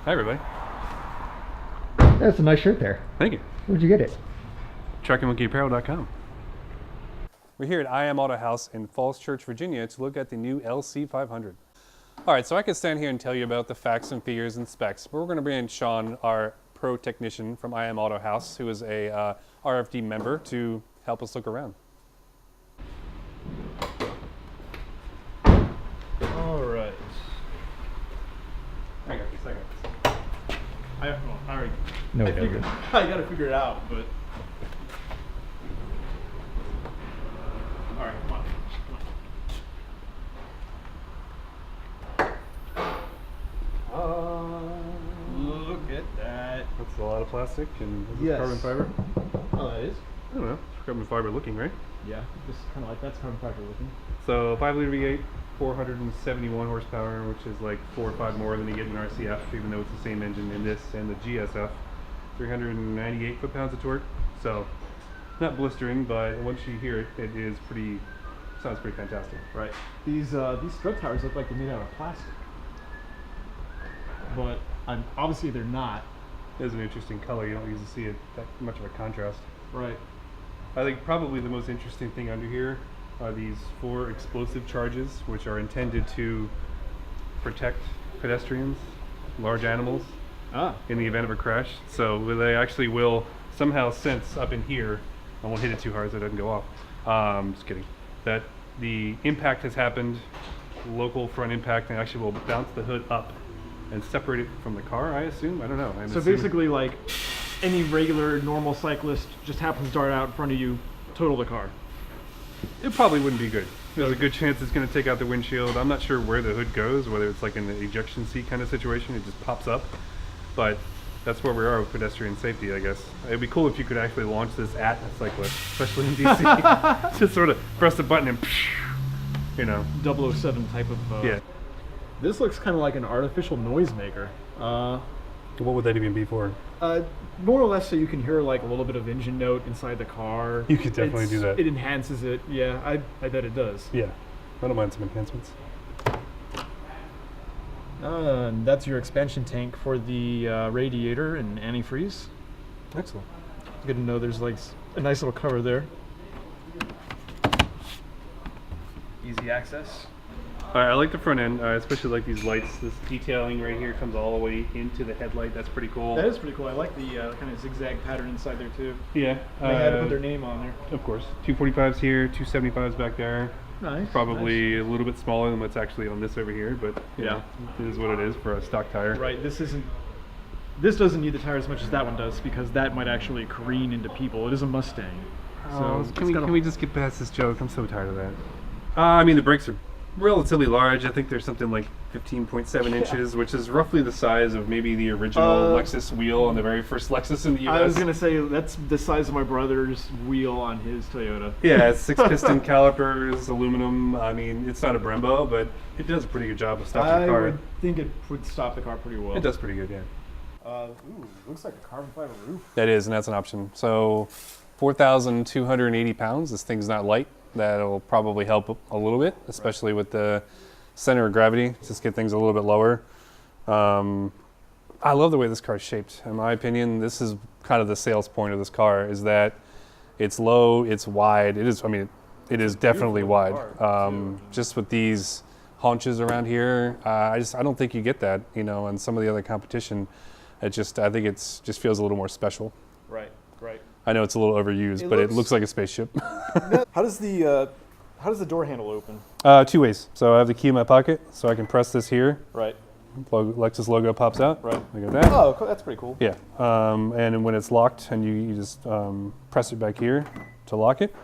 Hi, everybody. That's a nice shirt there. Thank you. Where'd you get it? TruckandMonkeyApparel.com. We're here at IM Autohaus in Falls Church, Virginia to look at the new LC 500. All right, so I could stand here and tell you about the facts and figures and specs, but we're going to bring in Sean, our pro technician from IM Autohaus, who is a RFD member, to help us look around. All right. Hang on a second. No, I no, figured, no. I gotta figure it out, but. All right, come on. Look at that. That's a lot of plastic, and is this Yes. carbon fiber? Oh, that is? I don't know. It's carbon fiber looking, right? Yeah, just kind of like that's carbon fiber looking. So 5-liter V8, 471 horsepower, which is like 4 or 5 more than you get in RCF, even though it's the same engine in this and the GSF. 398 foot-pounds of torque. So not blistering, but once you hear it, it is pretty. Sounds pretty fantastic. Right. These strut tires look like they're made out of plastic, but obviously they're not. It is an interesting color. You don't usually see it that much of a contrast. Right. I think probably the most interesting thing under here are these 4 explosive charges, which are intended to protect pedestrians, large animals, in the event of a crash. So they actually will somehow sense up in here. I won't hit it too hard so it doesn't go off. Just kidding. That the impact has happened, local front impact, and actually will bounce the hood up and separate it from the car, I assume. I don't know. So basically, like any regular normal cyclist just happens to dart out in front of you, total the car. It probably wouldn't be good. There's a good chance it's going to take out the windshield. I'm not sure where the hood goes, whether it's like in the ejection seat kind of situation, it just pops up. But that's where we are with pedestrian safety, I guess. It'd be cool if you could actually launch this at a cyclist, especially in DC. Just sort of press the button and, you know. 007 type of. Yeah. This looks kind of like an artificial noisemaker. What would that even be for? More or less so you can hear like a little bit of engine note inside the car. You could definitely do that. It enhances it. Yeah, I bet it does. Yeah. I don't mind some enhancements. And that's your expansion tank for the radiator and antifreeze. Excellent. Good to know there's like a nice little cover there. Easy access. I like the front end. I especially like these lights. This detailing right here comes all the way into the headlight. That's pretty cool. That is pretty cool. I like the kind of zigzag pattern inside there too. Yeah. They had to put their name on there. Of course. 245s here, 275s back there. Nice. Probably a little bit smaller than what's actually on this over here, but yeah, it is what it is for a stock tire. Right. This doesn't need the tire as much as that one does, because that might actually careen into people. It is a Mustang. So can we just get past this joke? I'm so tired of that. I mean, the brakes are relatively large. I think there's something like 15.7 inches, which is roughly the size of maybe the original Lexus wheel on the very first Lexus in the US. I was gonna say that's the size of my brother's wheel on his Toyota. Yeah, it's 6-piston calipers, aluminum. I mean, it's not a Brembo, but it does a pretty good job of stopping the car. I would think it would stop the car pretty well. It does pretty good, yeah. Ooh, looks like a carbon fiber roof. That is, and that's an option. So 4,280 pounds. This thing's not light. That'll probably help a little bit, especially with the center of gravity. Just get things a little bit lower. I love the way this car is shaped. In my opinion, this is kind of the sales point of this car, is that it's low, it's wide. It is. I mean, it is definitely wide. Just with these haunches around here, I don't think you get that. You know, and some of the other competition, I think it's just feels a little more special. Right. Right. I know it's a little overused, but it looks like a spaceship. How does the door handle open? 2 ways. So I have the key in my pocket, so I can press this here. Right. Lexus logo pops out. Right. Look at that. Oh, that's pretty cool. Yeah. And when it's locked, and you just press it back here to lock it,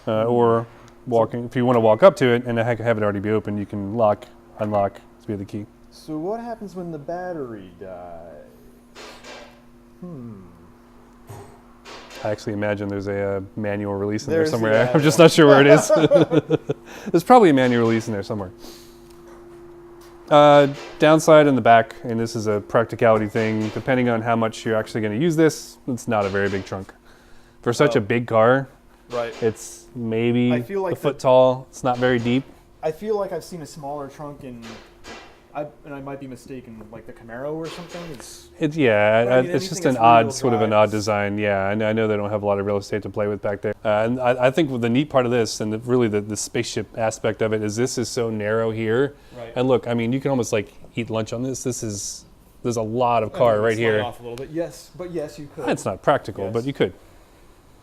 or walking. If you want to walk up to it and have it already be open, you can lock, unlock via the key. So what happens when the battery dies? I actually imagine there's a manual release in there somewhere. Yeah, I'm just not sure where it is. There's probably a manual release in there somewhere. Downside in the back, and this is a practicality thing, depending on how much you're actually going to use this, it's not a very big trunk. For such a big car, right. It's maybe I feel like a foot tall. It's not very deep. I feel like I've seen a smaller trunk in, I might be mistaken, like the Camaro or something. It's But I mean, it's just anything an that's odd rear-wheel sort of an drive odd is- design. Yeah, I know they don't have a lot of real estate to play with back there. And I think the neat part of this, and really the spaceship aspect of it, is this is so narrow here. Right. And look, I mean, you can almost like eat lunch on this. There's a lot of I car mean, right slide here. off a little bit. Yes, but yes, you could. It's not practical, Yes. but you could.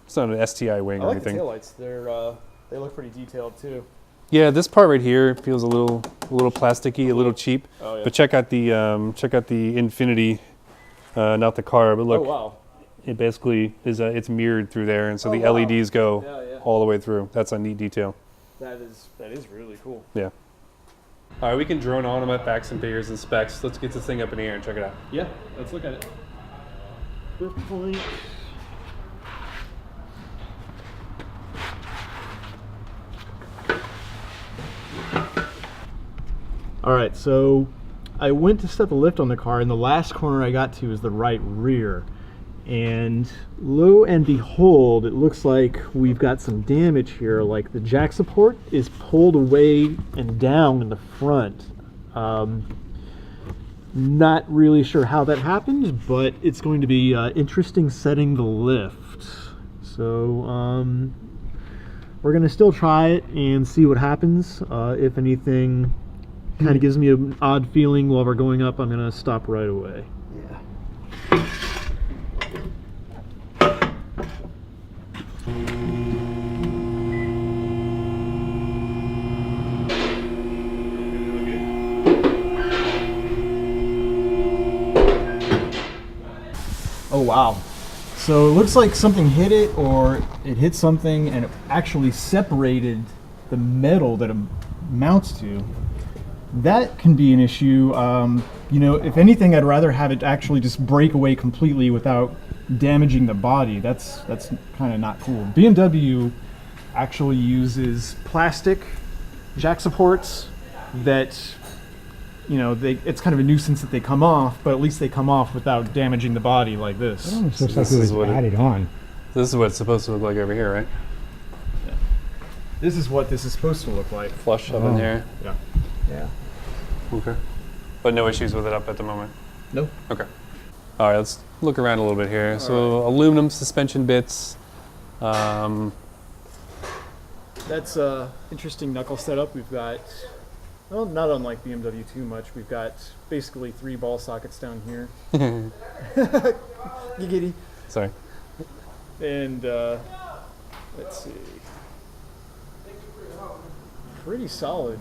It's not an STI wing I or like the anything. taillights. They look pretty detailed too. Yeah, this part right here feels a little plasticky, a little cheap. Oh yeah. But check out the Infinity, not the car, but look, Oh wow. it basically is it's mirrored through there, and so Oh, the wow. LEDs go Yeah, yeah. all the way through. That's a neat detail. That is really cool. Yeah. All right, we can drone on them at facts and figures and specs. Let's get this thing up in the air and check it out. Yeah, let's look at it. Proof point. All right, so I went to set the lift on the car, and the last corner I got to is the right rear. And lo and behold, it looks like we've got some damage here. Like the jack support is pulled away and down in the front. Not really sure how that happened, but it's going to be interesting setting the lift. So we're going to still try it and see what happens. If anything kind of gives me an odd feeling while we're going up, I'm going to stop right away. Yeah. Oh wow. So it looks like something hit it, or it hit something and it actually separated the metal that it mounts to. That can be an issue. You know, if anything, I'd rather have it actually just break away completely without damaging the body. That's kind of not cool. BMW actually uses plastic jack supports that, you know, it's kind of a nuisance that they come off, but at least they come off without damaging the body like this. It almost looks This like it is was what it- added on. This is what it's supposed to look like over here, right? This is what this is supposed to look like. Flush up in Oh. here. Yeah. Yeah. Okay. But no issues with it up at the moment. No. Okay. All right, let's look around a little bit here. So aluminum suspension bits. That's a interesting knuckle setup. We've got, well, not unlike BMW too much. We've got basically 3 ball sockets down here. Giggity. Sorry. And let's see. Pretty solid.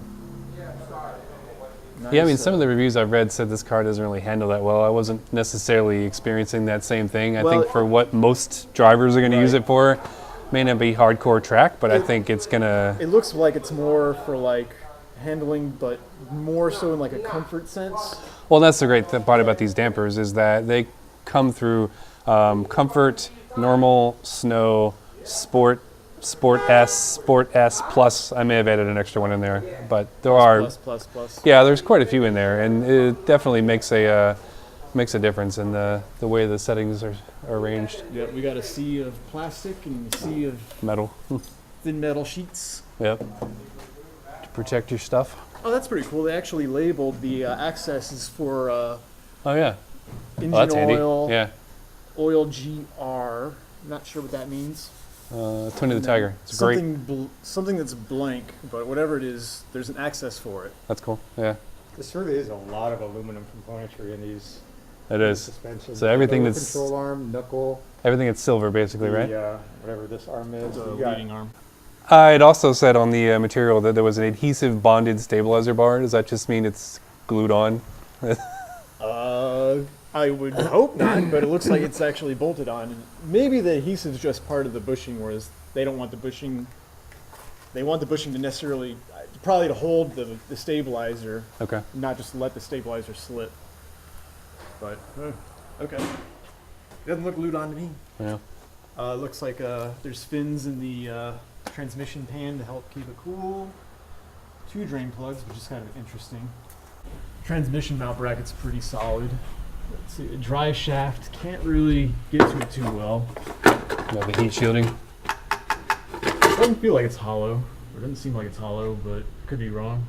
Nice, Yeah, I mean, some of the reviews I've read said this car doesn't really handle that well. I wasn't necessarily experiencing that same thing. I Well, think for what most drivers are going to use Right. it for, may not be hardcore track, but I think it's going to... It looks like it's more for like handling, but more so in like a comfort sense. Well, that's the great part about these dampers is that they come through comfort, normal, snow, sport, Sport S plus. I may have added an extra one in there, but there are... Plus. Yeah, there's quite a few in there, and it definitely makes a difference in the way the settings are arranged. Yeah, we got a sea of plastic and a sea of Metal. thin metal sheets. Yep. To protect your stuff. Oh, that's pretty cool. They actually labeled the accesses for Oh yeah. engine Well, that's handy. oil, Yeah. oil GR. Not sure what that means. Tony the Tiger. It's great. Something that's blank, but whatever it is, there's an access for it. That's cool. Yeah, This really is a lot of aluminum componentry in these it is. suspensions. So everything Lower that's- control arm, knuckle, Everything that's silver, basically, right? the, whatever this arm is. The You got- leading arm. It also said on the material that there was an adhesive bonded stabilizer bar. Does that just mean it's glued on? I would hope not, but it looks like it's actually bolted on. And maybe the adhesive's just part of the bushing, whereas they don't want the bushing. They want the bushing to necessarily, probably to hold the stabilizer, Okay. not just let the stabilizer slip. But okay, doesn't look glued on to me. Yeah. Looks like there's fins in the transmission pan to help keep it cool. 2 drain plugs, which is kind of interesting. Transmission mount bracket's pretty solid. Let's see, a dry shaft, can't really get to it too well. Got the heat shielding. Doesn't feel like it's hollow, or doesn't seem like it's hollow, but could be wrong.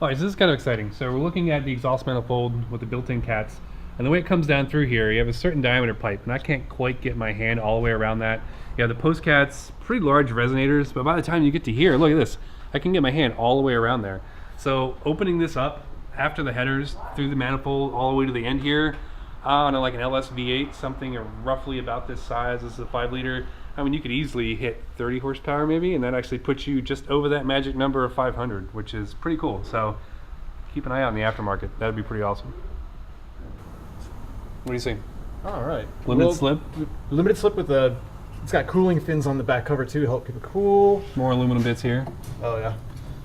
All right, so this is kind of exciting. So we're looking at the exhaust manifold with the built-in cats, and the way it comes down through here, you have a certain diameter pipe, and I can't quite get my hand all the way around that. You have the post cats, pretty large resonators, but by the time you get to here, look at this. I can get my hand all the way around there. So opening this up after the headers through the manifold all the way to the end here, on like an LS V8, something roughly about this size. This is a 5-liter. I mean, you could easily hit 30 horsepower maybe, and that actually puts you just over that magic number of 500, which is pretty cool. So keep an eye out in the aftermarket. That'd be pretty awesome. What do you think? All right. Limited slip? Limited slip with a. It's got cooling fins on the back cover too to help keep it cool. More aluminum bits here. Oh yeah.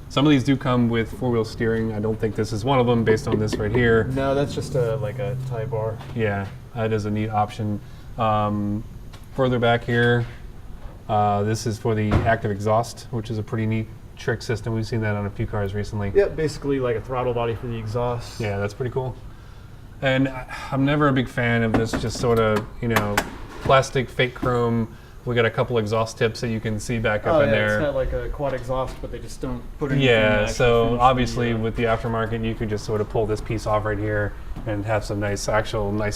Some of these do come with 4-wheel steering. I don't think this is one of them based on this right here. No, that's just like a tie bar. Yeah, that is a neat option. Further back here, this is for the active exhaust, which is a pretty neat trick system. We've seen that on a few cars recently. Yep, basically like a throttle body for the exhaust. Yeah, that's pretty cool. And I'm never a big fan of this just sort of, plastic fake chrome. We got a couple exhaust tips that you can see back up in there. It's got like a quad exhaust, but they just don't put anything. Yeah, so obviously with the aftermarket, you could just sort of pull this piece off right here and have some nice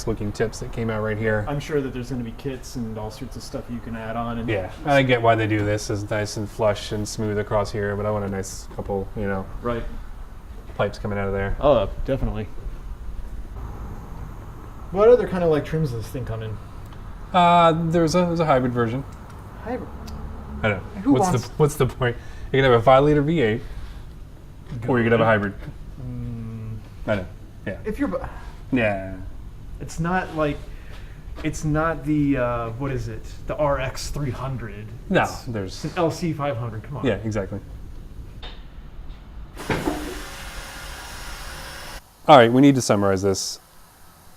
looking tips that came out right here. I'm sure that there's going to be kits and all sorts of stuff you can add on. And Yeah, I get why they do this. It's nice and flush and smooth across here, but I want a nice couple, right, pipes coming out of there. Oh, definitely. What other kind of like trims does this thing come in? There's a hybrid version. Hybrid. I know. What's the point? You can have a 5-liter V8, or you could have a hybrid. I know. Yeah. If you're, Yeah. it's not like, it's not the what is it? The RX 300. No, It's there's. an LC 500. Come on. Yeah, exactly. All right, we need to summarize this.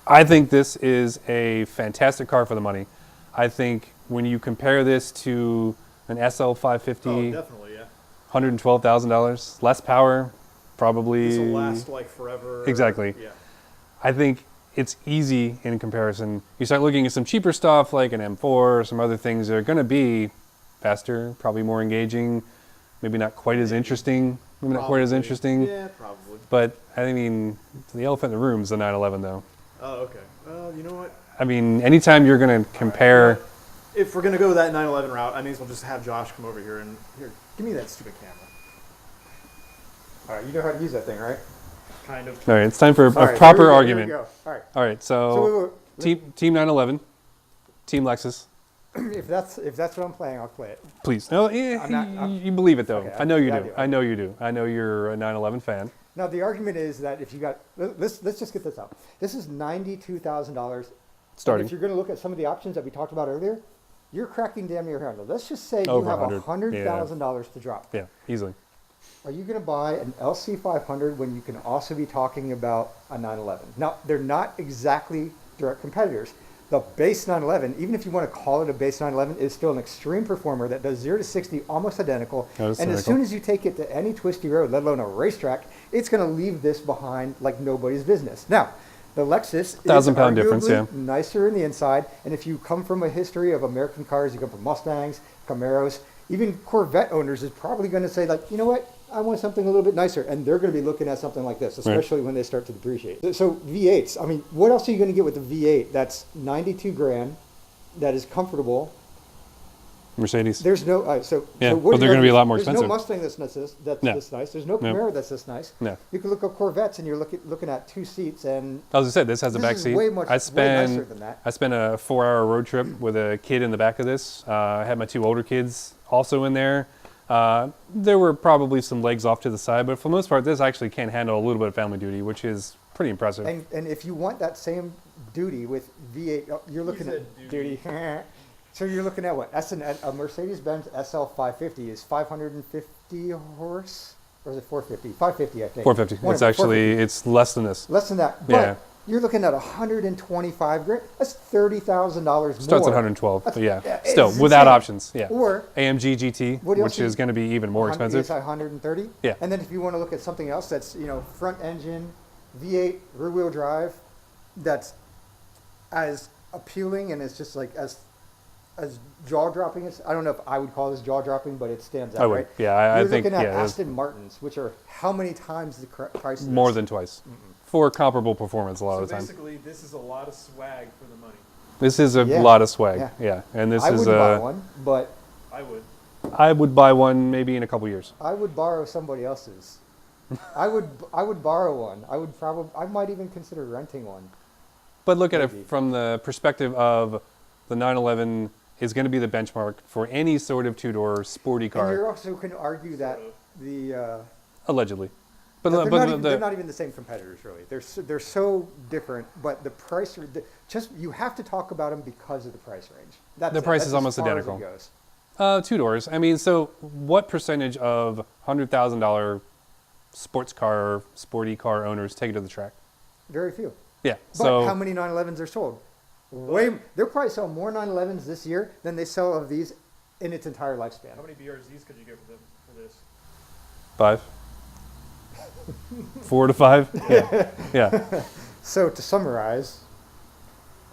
I think this is a fantastic car for the money. I think when you compare this to an SL 550, Oh, definitely, yeah. $112,000, less power, probably. This will last like forever. Exactly. Yeah. I think it's easy in comparison. You start looking at some cheaper stuff like an M4 or some other things that are going to be faster, probably more engaging, maybe not quite as interesting. Maybe not quite as interesting. Yeah, probably. But I mean, the elephant in the room is the 911 though. Oh, okay. Well, you know what? I mean, anytime you're going to compare. If we're going to go that 911 route, I may as well just have Josh come over here and, here, give me that stupid camera. All right, you know how to use that thing, right? Kind of. All right, it's time for All right, a proper here we argument. go. All right. All right, So so team 911, Team Lexus. if that's what I'm playing, I'll play it. Please. No, you believe it though. Okay, I know you yeah, do. I do. I know you do. I know you're a 911 fan. Now the argument is that if you got, let's just get this out. This is $92,000 Starting. If you're going to look at some of the options that we talked about earlier, you're cracking damn near 100. Let's just say Over you have 100, $100,000 to drop. Yeah, easily. Are you going to buy an LC 500 when you can also be talking about a 911? Now, they're not exactly direct competitors. The base 911, even if you want to call it a base 911, is still an extreme performer that does 0 to 60 almost identical. That is And as identical. soon as you take it to any twisty road, let alone a racetrack, it's going to leave this behind like nobody's business. Now, the Lexus is 1,000-pound difference, arguably yeah. nicer in the inside. And if you come from a history of American cars, you come from Mustangs, Camaros, even Corvette owners is probably going to say, like, you know what? I want something a little bit nicer. And they're going to be looking at something like this, especially when they start to depreciate. So V8s, I mean, what else are you going to get with the V8 that's 92 grand, that is comfortable? Mercedes. There's no, Yeah, so but what they're gonna be a lot more There's expensive. no Mustang that's No. this nice. There's no No. Camaro that's this nice. No. You can look at Corvettes and you're looking at 2 seats, and As I said, this has a This back is seat. way nicer than that. I spent a 4-hour road trip with a kid in the back of this. I had my 2 older kids also in there. There were probably some legs off to the side, but for the most part, this actually can handle a little bit of family duty, which is pretty impressive. and if you want that same duty with V8, you're looking said at duty. So you're looking at what? A Mercedes-Benz SL 550 is 550 horse, or is it 450? 550, I think. 450. One It's of them, actually, 450. it's less than this. Less than that. But Yeah. you're looking at 125 grand. That's $30,000 more. Starts at 112, but That's- yeah. it's Still, without insane. options, yeah. Or AMG GT, What else which do is you- going to be even more 100 expensive. ESI 130. Yeah. And then if you want to look at something else that's, front engine, V8, rear wheel drive, that's as appealing and it's just like as as jaw dropping as, I don't know if I would call this jaw dropping, but it stands out, I would. right? Yeah, I You're think, looking at yeah, there's Aston Martins, which are how many times the price of more this? than twice for comparable performance a lot So of the time. basically, this is a lot of swag for the money. This is a Yeah, lot of swag. yeah. Yeah, and this I is wouldn't buy one, but I would. I would buy one maybe in a couple years. I would borrow somebody else's. I would borrow one. I might even consider renting one. But look at Maybe. it from the perspective of the 911 is going to be the benchmark for any sort of two-door sporty And you car, also can argue that the allegedly. But, they're, but not the, even, they're not even the same competitors, really. They're so different, but the price, just you have to talk about them because of the price range. That's The it. price That's is as almost far as it identical. goes. two doors. I mean, so what percentage of $100,000 sports car, sporty car owners take it to the track? Very few. Yeah. But So how many 911s are sold? They'll probably sell more 911s this year than they sell of these in its entire lifespan. How many BRZs could you get for this? 5, 4 to 5. Yeah. Yeah. So to summarize,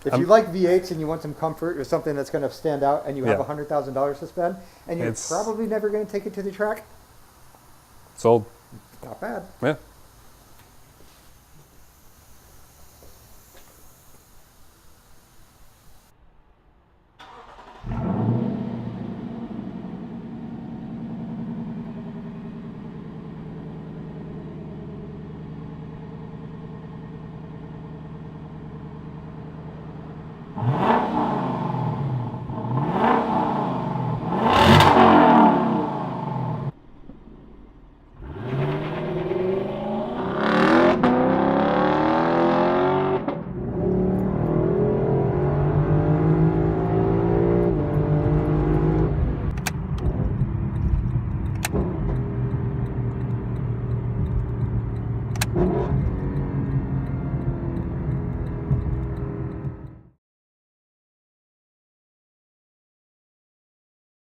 if Um, you like V8s and you want some comfort or something that's going to stand out, and you have Yeah. $100,000 to spend, and you're It's- probably never going to take it to the track, Sold. not bad. Yeah.